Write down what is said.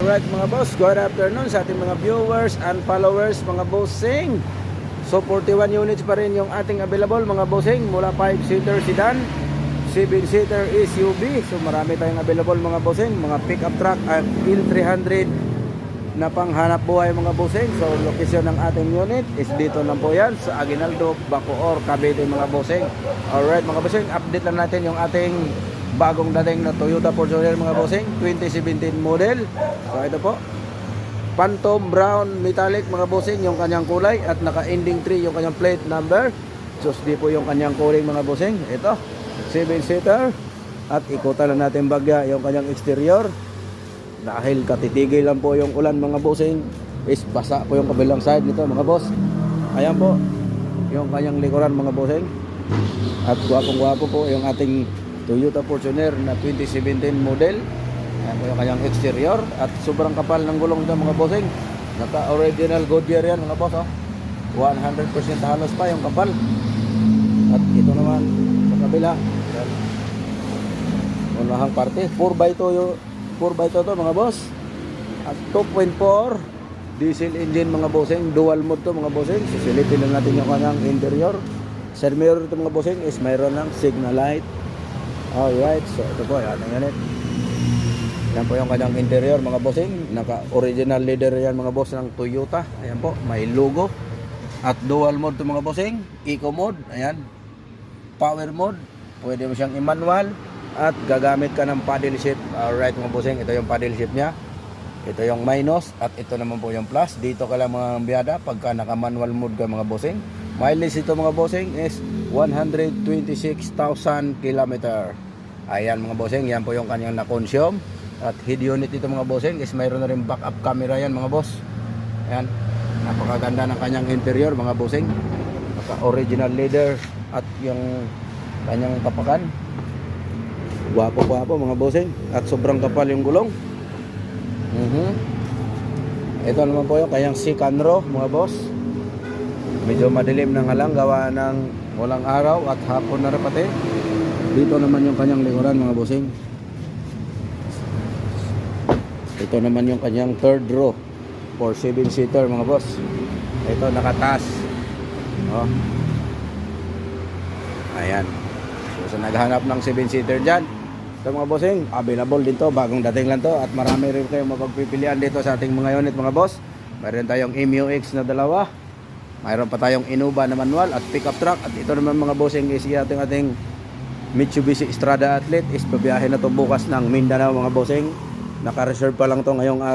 Alright mga boss, good afternoon sa ating mga viewers and followers mga bossing. So 41 units pa rin yung ating available mga bossing, mula 5-seater sedan, 7-seater SUV. So marami tayong available mga bossing, mga pick-up truck at L300 na panghanap buhay mga bossing. So location ng ating unit is dito lang po yan sa Aguinaldo, Bacoor, Cavite mga bossing. Alright mga bossing, update lang natin yung ating bagong dating na Toyota Fortuner mga bossing, 2017 model. So ito po, Phantom Brown Metallic mga bossing yung kanyang kulay, at naka-ending 3 yung kanyang plate number. So di po yung kanyang cooling mga bossing. Ito, 7-seater, at ikutan lang natin bagya yung kanyang exterior. Dahil katitigil lang po yung ulan mga bossing, is basa po yung kabilang side nito mga boss. Ayan po yung kanyang likuran mga bossing, at gwapong gwapo po yung ating Toyota Fortuner na 2017 model. Ayan po yung kanyang exterior, at sobrang kapal ng gulong dyan mga bossing. Naka original Goodyear yan mga boss, oh. 100% halos pa yung kapal. At ito naman sa kabila, unahang parte 4x2 yung 4x2 to mga boss, at 2.4 diesel engine mga bossing, dual mode to mga bossing. Sisilipin lang natin yung kanyang interior. Side mirror ito mga bossing is mayroon ng signal light. Alright, so ito po, yan ang unit. Yan po yung kanyang interior mga bossing. Naka original leather yan mga boss ng Toyota. Ayan po, may logo. At dual mode to mga bossing, eco mode, ayan, power mode, pwede mo siyang i-manual, at gagamit ka ng paddle shift. Alright mga bossing, ito yung paddle shift nya. Ito yung minus, at ito naman po yung plus. Dito ka lang mga biyada pagka naka manual mode ka mga bossing. Mileage ito mga bossing is 126,000 km. Ayan mga bossing, yan po yung kanyang na-consume. At head unit ito mga bossing is mayroon na rin backup camera yan mga boss. Ayan, napakaganda ng kanyang interior mga bossing. Naka-original leather, at yung kanyang tapakan, guwapo-guwapo mga bossing. At sobrang kapal yung gulong. Ito naman po yung kanyang second row mga boss. Medyo madilim na nga lang, gawa ng walang araw at hapon na rapate. Dito naman yung kanyang likuran mga bossing. Ito naman yung kanyang third row for 7-seater mga boss. Ito nakataas, oh. Ayan. So sa naghahanap ng 7-seater dyan, ito mga bossing, available din to, bagong dating lang to. At marami rin kayong mapagpipilian dito sa ating mga unit mga boss. Mayroon tayong MUX na dalawa, mayroon pa tayong Innova na manual at pickup truck. At ito naman mga bossing is ating Mitsubishi Strada Athlete, is pabiyahe na to bukas ng Mindanao mga bossing. Naka-reserve pa lang to ngayong araw.